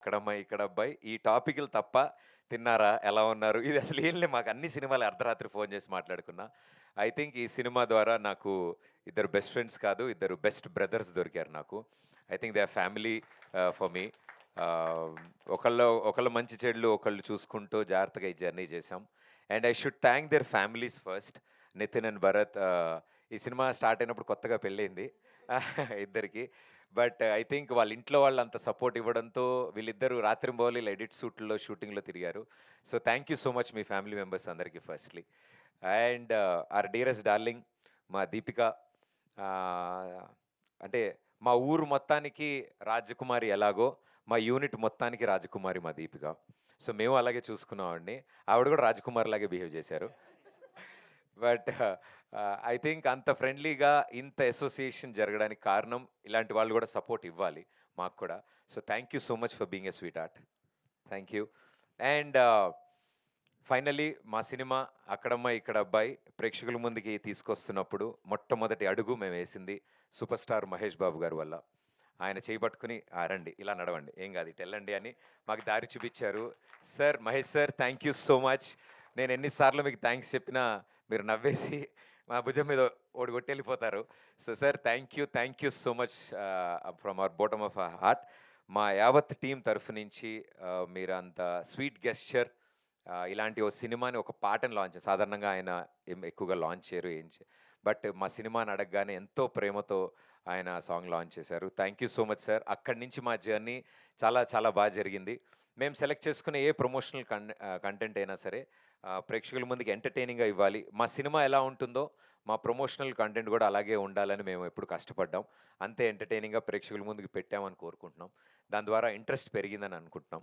అక్కడమ్మాయి, ఇక్కడ అబ్బాయి. ఈ టాపిక్‌లు తప్ప తిన్నారా? ఎలా ఉన్నారు? ఇది అసలు ఏం లేదు. మాకు అన్ని సినిమాలు అర్ధరాత్రి ఫోను చేసి మాట్లాడుకున్నా. ఐ థింక్ ఈ సినిమా ద్వారా నాకు ఇద్దరు బెస్ట్ ఫ్రెండ్స్ కాదు, ఇద్దరు బెస్ట్ బ్రదర్స్ దొరికారు నాకు. I think they are family for me. ఆహ్, ఒకళ్ళ మంచి చెడులు ఒకళ్ళు చూసుకుంటూ జాగ్రత్తగా ఈ జర్నీ చేశాం. And I should thank their families first. Nitin and Bharat. ఈ సినిమా స్టార్ట్ అయినప్పుడు కొత్తగా పెళ్ళయింది ఇద్దరికీ. బట్ ఐ థింక్ వాళ్ళ ఇంట్లో వాళ్ళు అంత సపోర్ట్ ఇవ్వడంతో వీళ్ళిద్దరూ రాత్రింబవళ్ళు ఇలా ఎడిట్ షూట్‌లో, షూటింగ్‌లో తిరిగారు. So, thank you so much మీ ఫ్యామిలీ మెంబర్స్ అందరికి firstly. And our dearest darling మా దీపిక. ఆహ్, అంటే మా ఊరు మొత్తానికి రాజకుమారి ఎలాగో, మా యూనిట్ మొత్తానికి రాజకుమారి మా దీపిక. సో, మేము అలాగే చూసుకున్నాం ఆవిడని. ఆవిడ కూడా రాజకుమారిలాగే బిహేవ్ చేశారు. బట్ ఐ థింక్ అంత ఫ్రెండ్లీగా ఇంత అసోసియేషన్ జరగడానికి కారణం ఇలాంటి వాళ్ళు కూడా సపోర్ట్ ఇవ్వాలి మాకు కూడా. So thank you so much for being a sweet art. Thank you. And finally మా సినిమా 'అక్కడమ్మాయి ఇక్కడ అబ్బాయి' ప్రేక్షకుల ముందుకి తీసుకొస్తున్నప్పుడు మొట్టమొదటి అడుగు మేము వేసింది సూపర్ స్టార్ మహేష్ బాబు గారి వల్ల. ఆయన చేయబట్టుకుని రండి ఇలా నడవండి, ఏం కాదు ఇటు వెళ్ళండి అని మాకు దారి చూపించారు. Sir, Mahesh sir, thank you so much. నేను ఎన్నిసార్లు మీకు థ్యాంక్స్ చెప్పినా మీరు నవ్వేసి మా భుజం మీద ఓడి కొట్టి వెళ్ళిపోతారు. So sir, thank you so much from our bottom of our heart. మా యావత్ టీం తరఫు నుంచి మీరు అంత స్వీట్ గెస్చర్, ఇలాంటి ఓ సినిమాని, ఒక పాటను లాంచ్ సాధారణంగా ఆయన ఎక్కువగా లాంచ్ చేయరు ఏం బట్ మా సినిమాని అడగగానే ఎంతో ప్రేమతో ఆయన సాంగ్ లాంచ్ చేశారు. Thank you so much sir. అక్కడి నుంచి మా జర్నీ చాలా చాలా బాగా జరిగింది. మేము సెలెక్ట్ చేసుకునే ఏ ప్రమోషనల్ కంటెంట్ అయినా సరే ప్రేక్షకుల ముందుకి ఎంటర్టైనింగ్‌గా ఇవ్వాలి. మా సినిమా ఎలా ఉంటుందో మా ప్రమోషనల్ కంటెంట్ కూడా అలాగే ఉండాలని మేము ఎప్పుడు కష్టపడ్డాం. అంతే ఎంటర్టైనింగ్‌గా ప్రేక్షకుల ముందుకు పెట్టామని కోరుకుంటున్నాం. దాని ద్వారా ఇంట్రెస్ట్ పెరిగిందని అనుకుంటున్నాం.